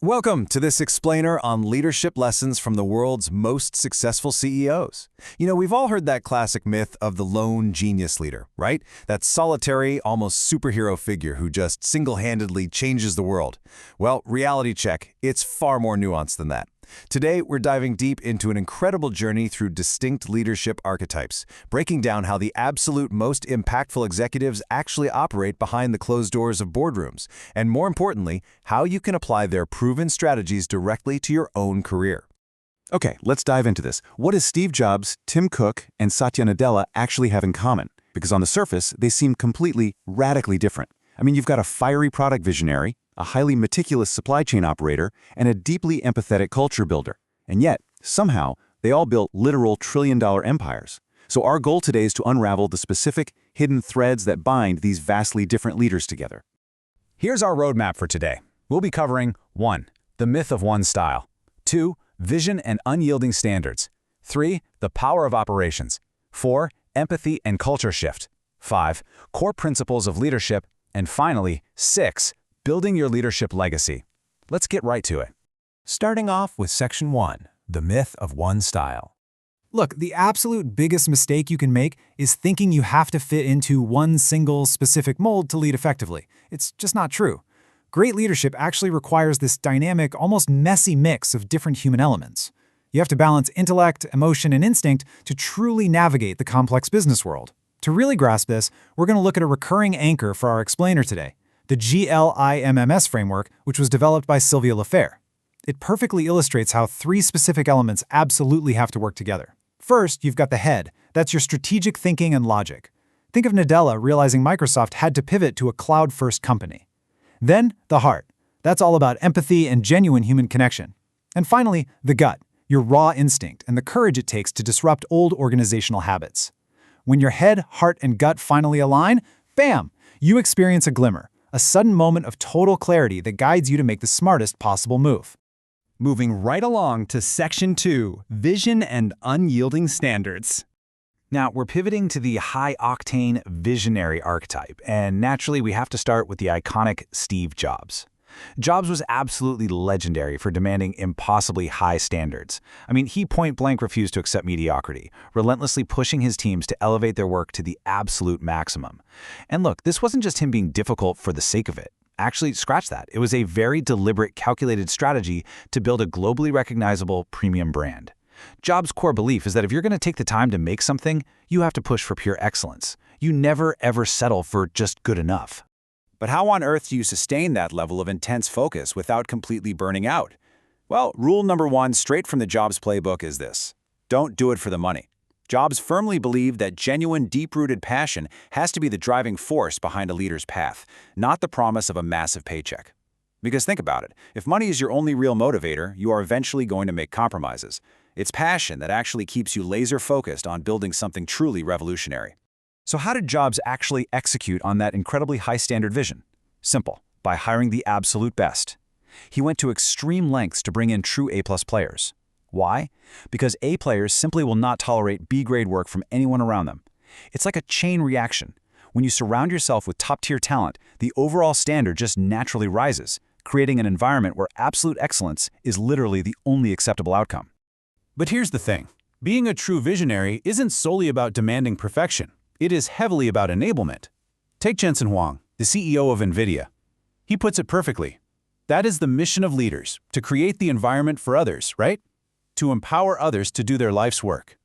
Welcome to this explainer on leadership lessons from the world's most successful CEOs. We've all heard that classic myth of the lone genius leader, right? That solitary, almost superhero figure who just single-handedly changes the world. Well, reality check, it's far more nuanced than that. Today, we're diving deep into an incredible journey through distinct leadership archetypes, breaking down how the absolute most impactful executives actually operate behind the closed doors of boardrooms, and more importantly, how you can apply their proven strategies directly to your own career. Okay, let's dive into this. What does Steve Jobs, Tim Cook, and Satya Nadella actually have in common? Because on the surface, they seem completely, radically different. You've got a fiery product visionary, a highly meticulous supply chain operator, and a deeply empathetic culture builder. And yet, somehow, they all built literal trillion-dollar empires. So our goal today is to unravel the specific, hidden threads that bind these vastly different leaders together. Here's our roadmap for today. We'll be covering 1. The myth of one style. 2. Vision and unyielding standards. 3. The power of operations. 4. Empathy and culture shift. 5. Core principles of leadership. And finally, 6. Building your leadership legacy. Let's get right to it. Starting off with Section 1, the myth of one style. Look, the absolute biggest mistake you can make is thinking you have to fit into one single specific mold to lead effectively. It's just not true. Great leadership actually requires this dynamic, almost messy mix of different human elements. You have to balance intellect, emotion, and instinct to truly navigate the complex business world. To really grasp this, we're going to look at a recurring anchor for our explainer today, the GLIMMS framework, which was developed by Sylvia Lafer. It perfectly illustrates how 3 specific elements absolutely have to work together. First, you've got the head. That's your strategic thinking and logic. Think of Nadella realizing Microsoft had to pivot to a cloud-first company. Then, the heart. That's all about empathy and genuine human connection. And finally, the gut, your raw instinct and the courage it takes to disrupt old organizational habits. When your head, heart, and gut finally align, bam! You experience a glimmer. A sudden moment of total clarity that guides you to make the smartest possible move. Moving right along to Section 2, Vision and Unyielding Standards. Now, we're pivoting to the high-octane visionary archetype, and naturally we have to start with the iconic Steve Jobs. Jobs was absolutely legendary for demanding impossibly high standards. He point-blank refused to accept mediocrity, relentlessly pushing his teams to elevate their work to the absolute maximum. And look, this wasn't just him being difficult for the sake of it. Actually, scratch that. It was a very deliberate, calculated strategy to build a globally recognizable premium brand. Jobs' core belief is that if you're going to take the time to make something, you have to push for pure excellence. You never, ever settle for just good enough. But how on earth do you sustain that level of intense focus without completely burning out? Well, rule number 1 straight from the Jobs playbook is this: don't do it for the money. Jobs firmly believed that genuine, deep-rooted passion has to be the driving force behind a leader's path, not the promise of a massive paycheck. Because think about it, if money is your only real motivator, you are eventually going to make compromises. It's passion that actually keeps you laser-focused on building something truly revolutionary. So how did Jobs actually execute on that incredibly high-standard vision? Simple, by hiring the absolute best. He went to extreme lengths to bring in true A-plus players. Why? Because A players simply will not tolerate B-grade work from anyone around them. It's like a chain reaction. When you surround yourself with top-tier talent, the overall standard just naturally rises, creating an environment where absolute excellence is literally the only acceptable outcome. But here's the thing. Being a true visionary isn't solely about demanding perfection. It is heavily about enablement. Take Jensen Huang, the CEO of NVIDIA. He puts it perfectly. That is the mission of leaders, to create the environment for others, right? To empower others to do their life's work.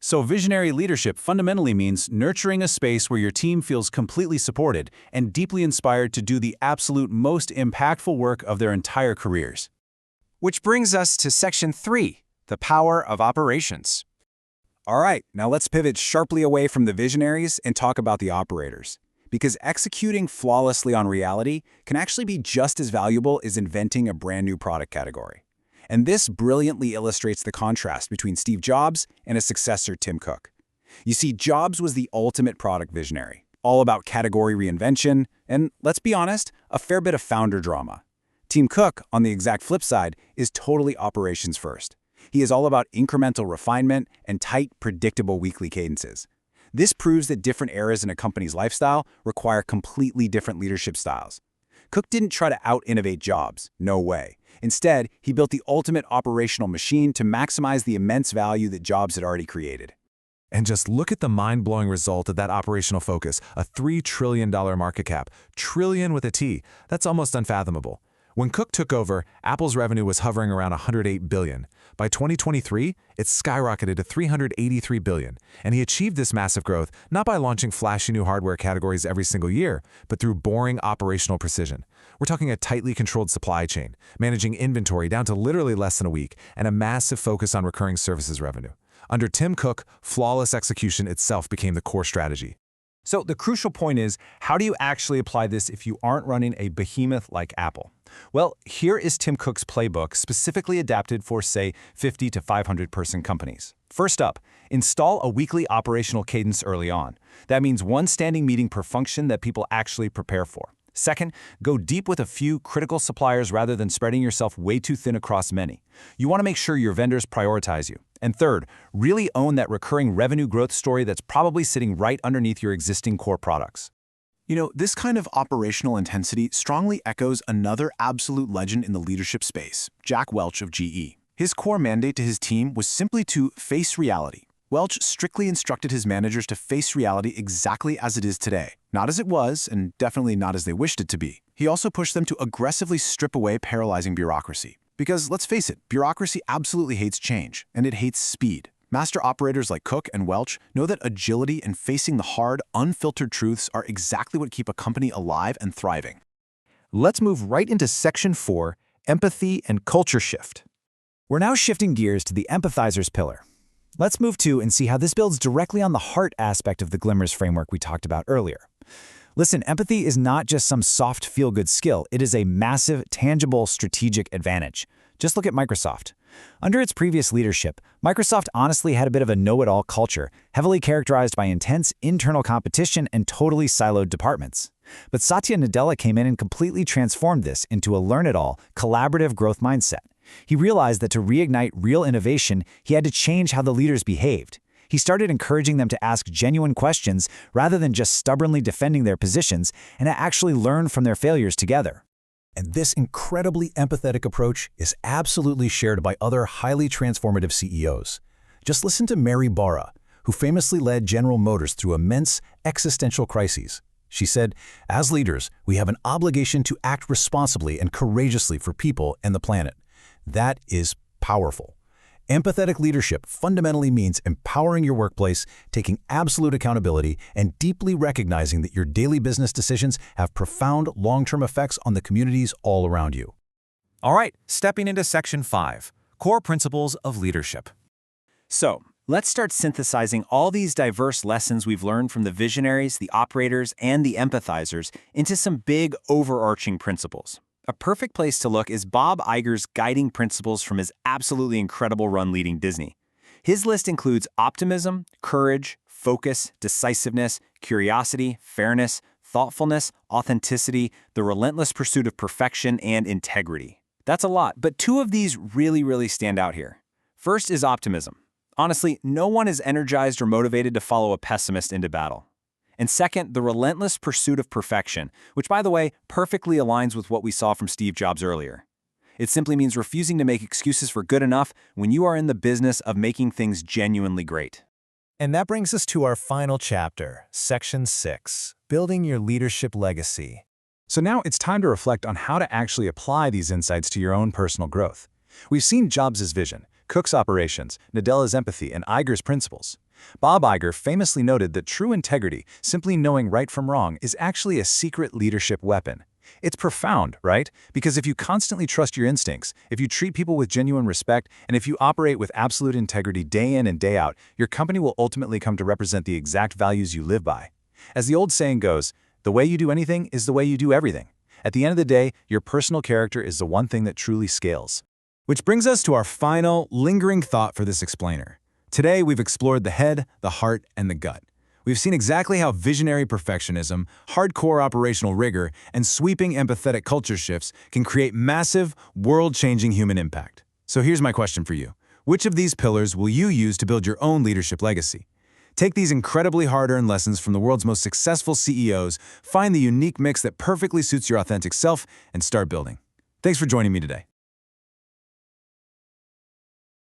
So visionary leadership fundamentally means nurturing a space where your team feels completely supported and deeply inspired to do the absolute most impactful work of their entire careers. Which brings us to Section 3, the power of operations. All right, now let's pivot sharply away from the visionaries and talk about the operators. Because executing flawlessly on reality can actually be just as valuable as inventing a brand new product category. And this brilliantly illustrates the contrast between Steve Jobs and his successor, Tim Cook. You see, Jobs was the ultimate product visionary, all about category reinvention, and let's be honest, a fair bit of founder drama. Tim Cook, on the exact flip side, is totally operations first. He is all about incremental refinement and tight, predictable weekly cadences. This proves that different eras in a company's lifestyle require completely different leadership styles. Cook didn't try to out-innovate Jobs. No way. Instead, he built the ultimate operational machine to maximize the immense value that Jobs had already created. And just look at the mind-blowing result of that operational focus, a $3 trillion market cap. Trillion with a T. That's almost unfathomable. When Cook took over, Apple's revenue was hovering around $108 billion. By 2023, it skyrocketed to $383 billion. And he achieved this massive growth not by launching flashy new hardware categories every single year, but through boring operational precision. We're talking a tightly controlled supply chain, managing inventory down to literally less than a week, and a massive focus on recurring services revenue. Under Tim Cook, flawless execution itself became the core strategy. So the crucial point is, how do you actually apply this if you aren't running a behemoth like Apple? Well, here is Tim Cook's playbook specifically adapted for, say, 50 to 500 person companies. First up, install a weekly operational cadence early on. That means one standing meeting per function that people actually prepare for. Second, go deep with a few critical suppliers rather than spreading yourself way too thin across many. You want to make sure your vendors prioritize you. And third, really own that recurring revenue growth story that's probably sitting right underneath your existing core products. You know, this kind of operational intensity strongly echoes another absolute legend in the leadership space, Jack Welch of GE. His core mandate to his team was simply to face reality. Welch strictly instructed his managers to face reality exactly as it is today, not as it was, and definitely not as they wished it to be. He also pushed them to aggressively strip away paralyzing bureaucracy. Because let's face it, bureaucracy absolutely hates change, and it hates speed. Master operators like Cook and Welch know that agility and facing the hard, unfiltered truths are exactly what keep a company alive and thriving. Let's move right into Section 4, Empathy and Culture Shift. We're now shifting gears to the empathizers pillar. Let's move to and see how this builds directly on the heart aspect of the Glimmers framework we talked about earlier. Listen, empathy is not just some soft feel-good skill. It is a massive, tangible, strategic advantage. Just look at Microsoft. Under its previous leadership, Microsoft honestly had a bit of a know-it-all culture, heavily characterized by intense internal competition and totally siloed departments. But Satya Nadella came in and completely transformed this into a learn-it-all, collaborative growth mindset. He realized that to reignite real innovation, he had to change how the leaders behaved. He started encouraging them to ask genuine questions rather than just stubbornly defending their positions and to actually learn from their failures together. And this incredibly empathetic approach is absolutely shared by other highly transformative CEOs. Just listen to Mary Barra, who famously led General Motors through immense existential crises. She said, "As leaders, we have an obligation to act responsibly and courageously for people and the planet." That is powerful. Empathetic leadership fundamentally means empowering your workplace, taking absolute accountability, and deeply recognizing that your daily business decisions have profound long-term effects on the communities all around you. All right, stepping into Section 5, Core Principles of Leadership. So, let's start synthesizing all these diverse lessons we've learned from the visionaries, the operators, and the empathizers into some big overarching principles. A perfect place to look is Bob Iger's guiding principles from his absolutely incredible run leading Disney. His list includes optimism, courage, focus, decisiveness, curiosity, fairness, thoughtfulness, authenticity, the relentless pursuit of perfection, and integrity. That's a lot, but two of these really stand out here. First is optimism. Honestly, no one is energized or motivated to follow a pessimist into battle. And second, the relentless pursuit of perfection, which, by the way, perfectly aligns with what we saw from Steve Jobs earlier. It simply means refusing to make excuses for good enough when you are in the business of making things genuinely great. And that brings us to our final chapter, Section 6, Building Your Leadership Legacy. So now it's time to reflect on how to actually apply these insights to your own personal growth. We've seen Jobs' vision, Cook's operations, Nadella's empathy, and Iger's principles. Bob Iger famously noted that true integrity, simply knowing right from wrong, is actually a secret leadership weapon. It's profound, right? Because if you constantly trust your instincts, if you treat people with genuine respect, and if you operate with absolute integrity day in and day out, your company will ultimately come to represent the exact values you live by. As the old saying goes, the way you do anything is the way you do everything. At the end of the day, your personal character is the one thing that truly scales. Which brings us to our final, lingering thought for this explainer. Today, we've explored the head, the heart, and the gut. We've seen exactly how visionary perfectionism, hardcore operational rigor, and sweeping empathetic culture shifts can create massive, world-changing human impact. So here's my question for you. Which of these pillars will you use to build your own leadership legacy? Take these incredibly hard-earned lessons from the world's most successful CEOs, find the unique mix that perfectly suits your authentic self, and start building. Thanks for joining me today.